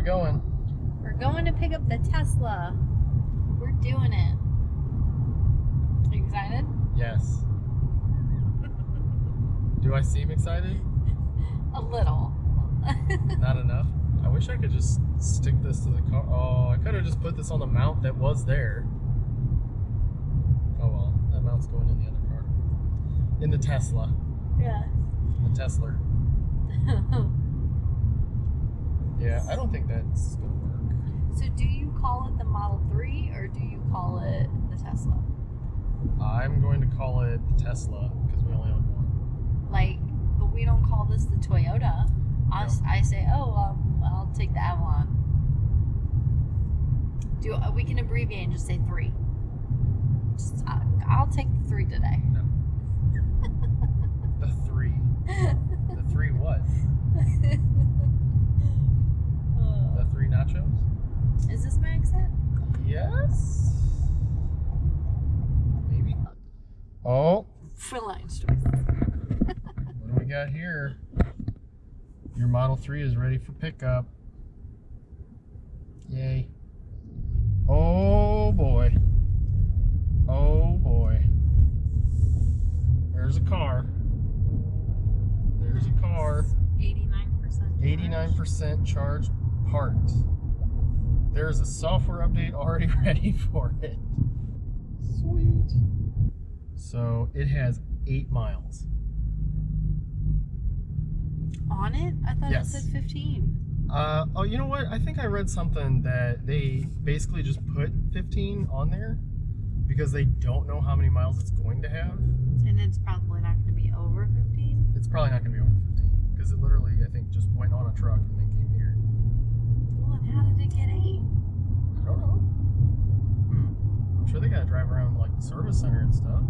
going? We're going to pick up the Tesla. We're doing it. Are you excited? Yes. Do I seem excited? A little. Not enough? I wish I could just stick this to the car. Oh, I could have just put this on the mount that was there. Oh well, that mount's going in the other car. In the Tesla. Yeah. The Tesla. Yeah, I don't think that's gonna work. So do you call it the Model 3 or do you call it the Tesla? I'm going to call it the Tesla because we only own one. Like, but we don't call this the Toyota. No. I say, oh, I'll take the Avalon. We can abbreviate and just say 3. I'll take the 3 today. No. The 3. The 3 what? The 3 nachos? Is this my exit? Yes. Maybe. Oh. Reliance choice. What do we got here? Your Model 3 is ready for pickup. Yay. Oh boy. Oh boy. There's a car. There's a car. 89%. 89% charge parked. There's a software update already ready for it. Sweet. So it has 8 miles. On it? I thought Yes. it said 15. Oh, you know what? I think I read something that they basically just put 15 on there because they don't know how many miles it's going to have. And it's probably not going to be over 15? It's probably not going to be over 15 because it literally, I think, just went on a truck and then came here. Well, then how did it get 8? I don't know. I'm sure they got to drive around like the service center and stuff.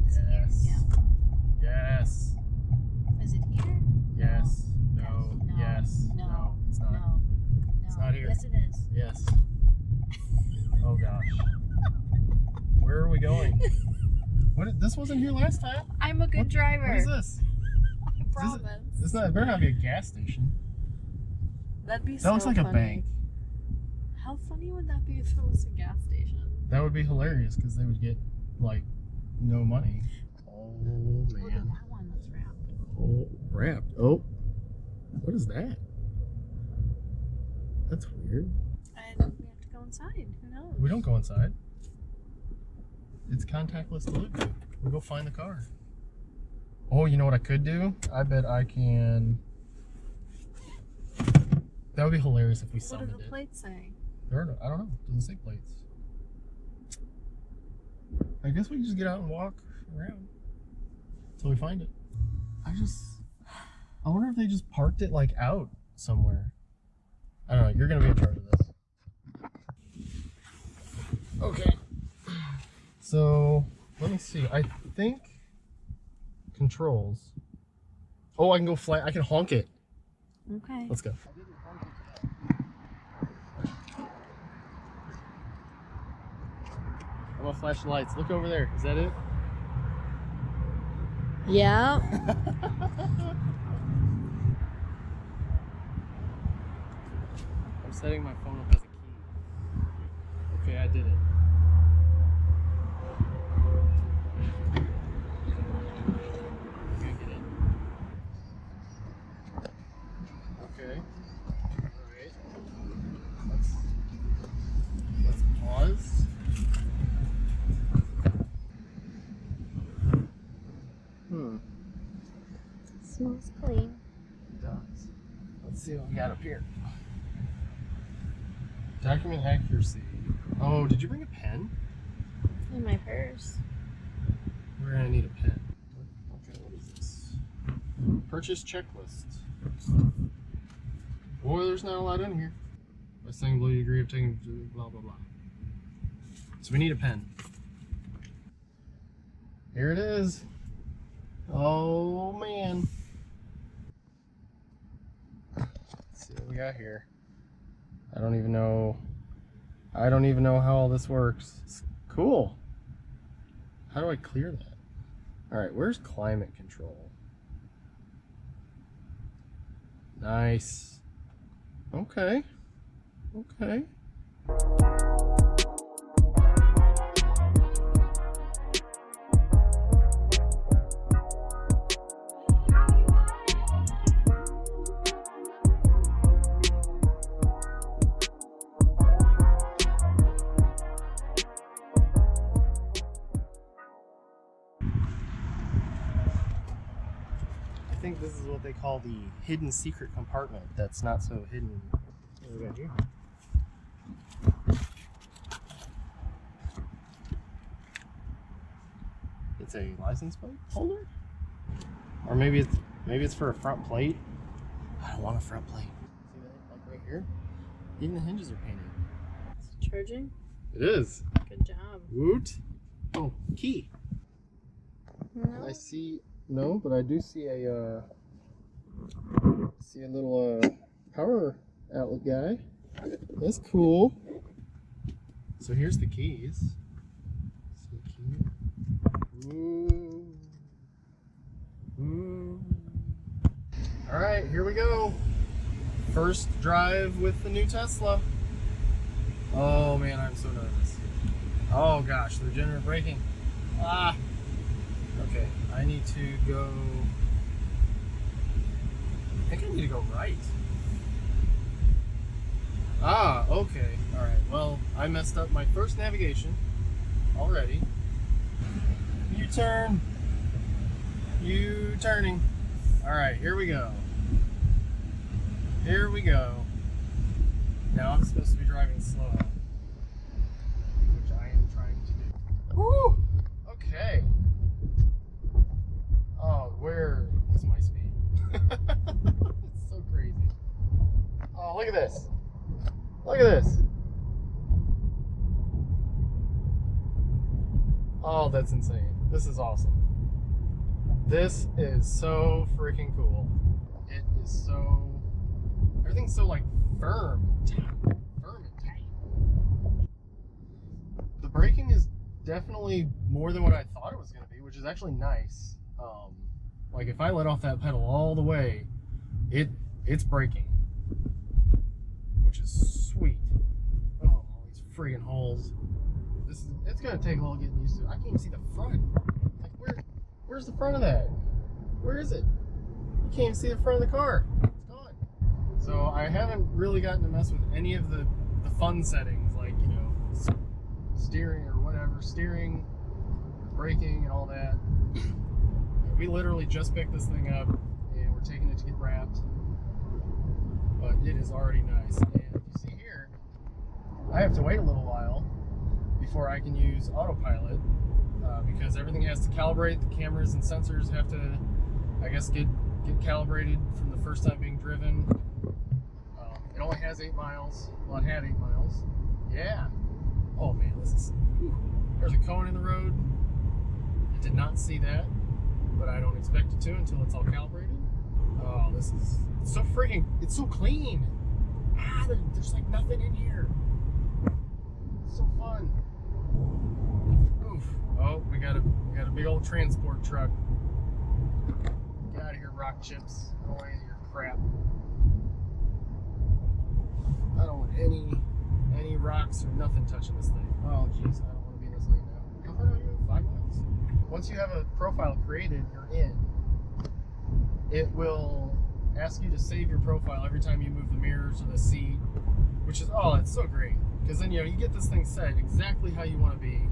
Is it here? Yeah. Yes. Is it here? Yes. No. No. Yes. No. It's not. No. It's not here. Yes, it is. Yes. Oh gosh. Where are we going? What? This wasn't here last time. I'm a good driver. What is this? I promise. It's not. It better not be a gas station. That'd be so That looks like funny. a bank. How funny would that be if it was a gas station? That would be hilarious because they would get like no money. Oh Look at man. that one that's wrapped. Oh, wrapped. Oh, what is that? That's weird. And we have to go inside. Who knows? We don't go inside. It's contactless delivery. We go find the car. Oh, you know what I could do? I bet I can. That would be hilarious if we What do summoned the it. plates say? There are no, I don't know. It doesn't say plates. I guess we can just get out and walk around until we find it. I wonder if they just parked it like out somewhere. I don't know. You're gonna be in charge of this. Okay. So let me see. I think controls. Oh, I can go flat. I can honk it. Okay. Let's go. I'm gonna flash the lights. Look over there. Is that it? Yeah. I'm setting my phone up as a key. Okay, I did it. I'm gonna get in. Okay. Alright. Let's pause. Smells clean. It does. Let's see what we got up here. Document accuracy. Oh, did you bring a pen? In my purse. We're gonna need a pen. Okay, what is this? Purchase checklist. Boy, there's not a lot in here. By saying below you agree of taking blah blah blah. So we need a pen. Here it is. Oh man. Let's see what we got here. I don't even know how all this works. It's cool. How do I clear that? All right, where's climate control? Nice. Okay. Okay. I think this is what they call the hidden secret compartment that's not so hidden. What do we got here? It's a license plate holder? Or maybe it's for a front plate. I don't want a front plate. See that? Like right here? Even the hinges are painted. It's charging? It is. Good job. Woot. Oh, key. No. I see. No, but I do see a little power outlet guy. That's cool. So here's the keys. See the key? Ooh. Ooh. All right, here we go. First drive with the new Tesla. Oh man, I'm so nervous. Oh gosh, the regenerative braking. Ah. Okay, I need to go. I think I need to go right. Ah, okay. Alright, well, I messed up my first navigation already. U-turn. U-turning. Alright, here we go. Here we go. Now I'm supposed to be driving slow, which I am trying to do. Woo! Okay. Oh, where is my speed? It's so crazy. Oh, look at this. Look at this. Oh, that's insane. This is awesome. This is so freaking cool. It is so... Everything's so, like, firm and tight. Firm and tight. The braking is definitely more than what I thought it was going to be, which is actually nice. Like if I let off that pedal all the way, it's braking, which is sweet. Oh, all these friggin' holes. It's gonna take a little getting used to. I can't even see the front. Like where's the front of that? Where is it? You can't even see the front of the car. It's gone. So I haven't really gotten to mess with any of the fun settings, like, you know, steering or whatever, steering, braking, and all that. We literally just picked this thing up and we're taking it to get wrapped, but it is already nice. And you see here, I have to wait a little while before I can use Autopilot because everything has to calibrate. The cameras and sensors have to, I guess, get calibrated from the first time being driven. It only has 8 miles. Well, it had 8 miles. Yeah. Oh man, this is. Whew. There's a cone in the road. I did not see that, but I don't expect it to until it's all calibrated. Oh, this is so freaking, it's so clean. Ah, there's like nothing in here. It's so fun. Oof. Oh, we got a big old transport truck. Get out of here, rock chips. I don't want any of your crap. I don't want any rocks or nothing touching this thing. Oh jeez, I don't want to be in this lane now. How far are you? 5 miles. Once you have a profile created, you're in. It will ask you to save your profile every time you move the mirrors or the seat, which is, oh, it's so great. Because then, you know, you get this thing set exactly how you want to be,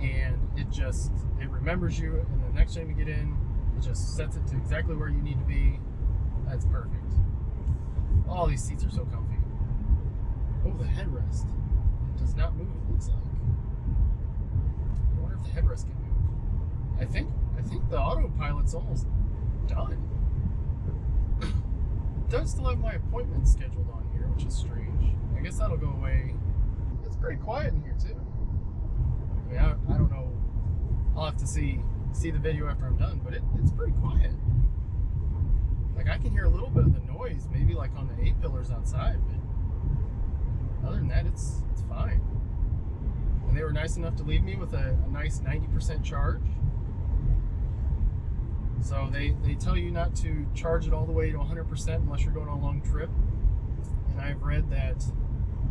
and it remembers you, and the next time you get in, it just sets it to exactly where you need to be. That's perfect. All these seats are so comfy. Oh, the headrest. It does not move, it looks like. I wonder if the headrest can move. I think the Autopilot's almost done. It does still have my appointment scheduled on here, which is strange. I guess that'll go away. It's pretty quiet in here too. I mean, I don't know. I'll have to see the video after I'm done, but it's pretty quiet. Like I can hear a little bit of the noise, maybe like on the A-pillars outside, but other than that, it's fine. And they were nice enough to leave me with a nice 90% charge. So they tell you not to charge it all the way to 100% unless you're going on a long trip. And I've read that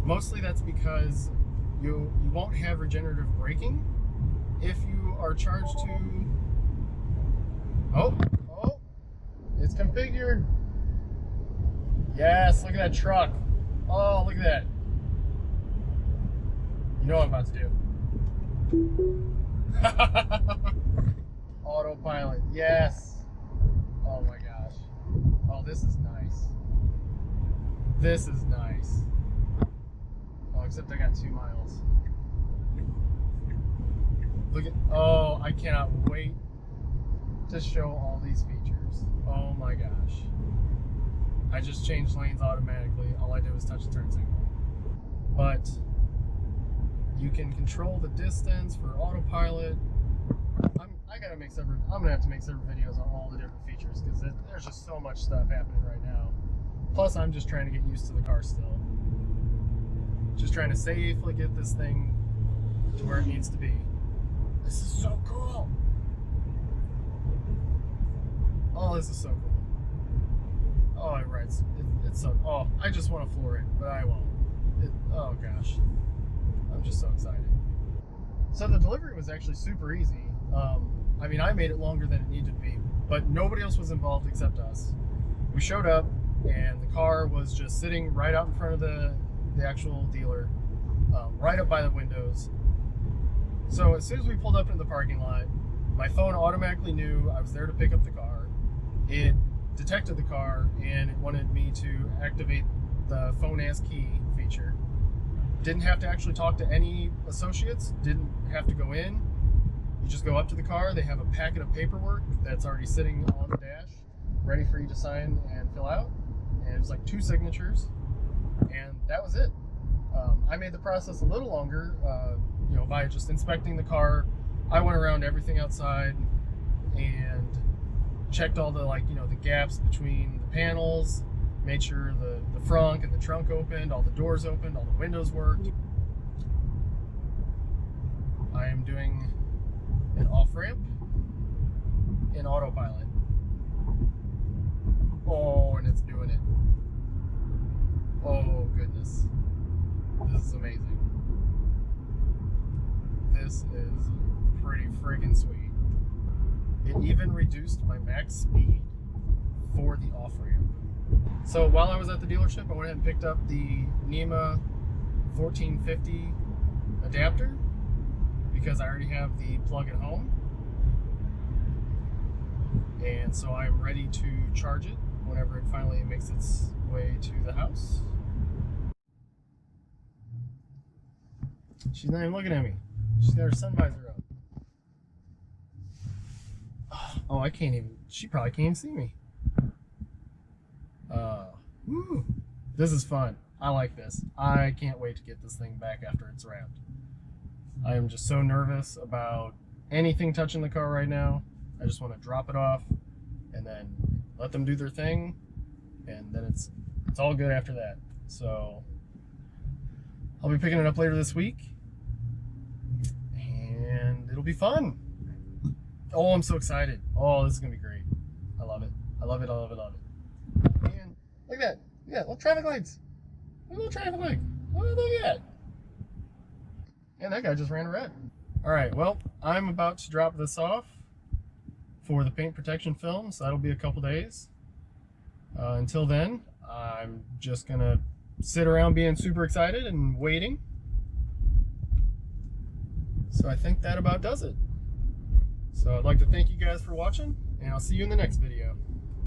Mostly that's because you won't have regenerative braking if you are charged to... Oh, it's configured. Yes, look at that truck. Oh, look at that. You know what I'm about to do. Autopilot, yes. Oh my gosh. Oh, this is nice. This is nice. Oh, except I got 2 miles. Look at, oh, I cannot wait to show all these features. Oh my gosh. I just changed lanes automatically. All I did was touch the turn signal. But you can control the distance for autopilot. I'm gonna have to make several videos on all the different features because there's just so much stuff happening right now. Plus, I'm just trying to get used to the car still. Just trying to safely get this thing to where it needs to be. This is so cool. Oh, this is so cool. Oh, it rides. It's so. Oh, I just want to floor it, but I won't. Oh gosh, I'm just so excited. So the delivery was actually super easy. I mean, I made it longer than it needed to be, but nobody else was involved except us. We showed up, and the car was just sitting right out in front of the actual dealer, right up by the windows. So as soon as we pulled up into the parking lot, my phone automatically knew I was there to pick up the car. It detected the car, and it wanted me to activate the phone as key feature. Didn't have to actually talk to any associates, didn't have to go in. You just go up to the car, they have a packet of paperwork that's already sitting on the dash, ready for you to sign and fill out. And it was like 2 signatures, and that was it. I made the process a little longer, by just inspecting the car. I went around everything outside and checked all the, the gaps between the panels, made sure the front and the trunk opened, all the doors opened, all the windows worked. I am doing an off-ramp in Autopilot. Oh, and it's doing it. Oh, goodness. This is amazing. This is pretty friggin' sweet. It even reduced my max speed for the off-ramp. So while I was at the dealership, I went ahead and picked up the Nema 1450 adapter because I already have the plug at home. And so I'm ready to charge it whenever it finally makes its way to the house. She's not even looking at me. She's got her sun visor up. Oh, I can't even, she probably can't even see me. Woo. This is fun. I like this. I can't wait to get this thing back after it's wrapped. I am just so nervous about anything touching the car right now. I just want to drop it off and then let them do their thing, and then it's all good after that. So I'll be picking it up later this week, and it'll be fun. Oh, I'm so excited. Oh, this is gonna be great. I love it. I love it. I love it. I love it. And look at that. Yeah, little traffic lights. Little traffic light. Oh, look at that. And that guy just ran red. All right, well, I'm about to drop this off for the paint protection film, so that'll be a couple days. Until then, I'm just gonna sit around being super excited and waiting. So I think that about does it. So I'd like to thank you guys for watching, and I'll see you in the next video.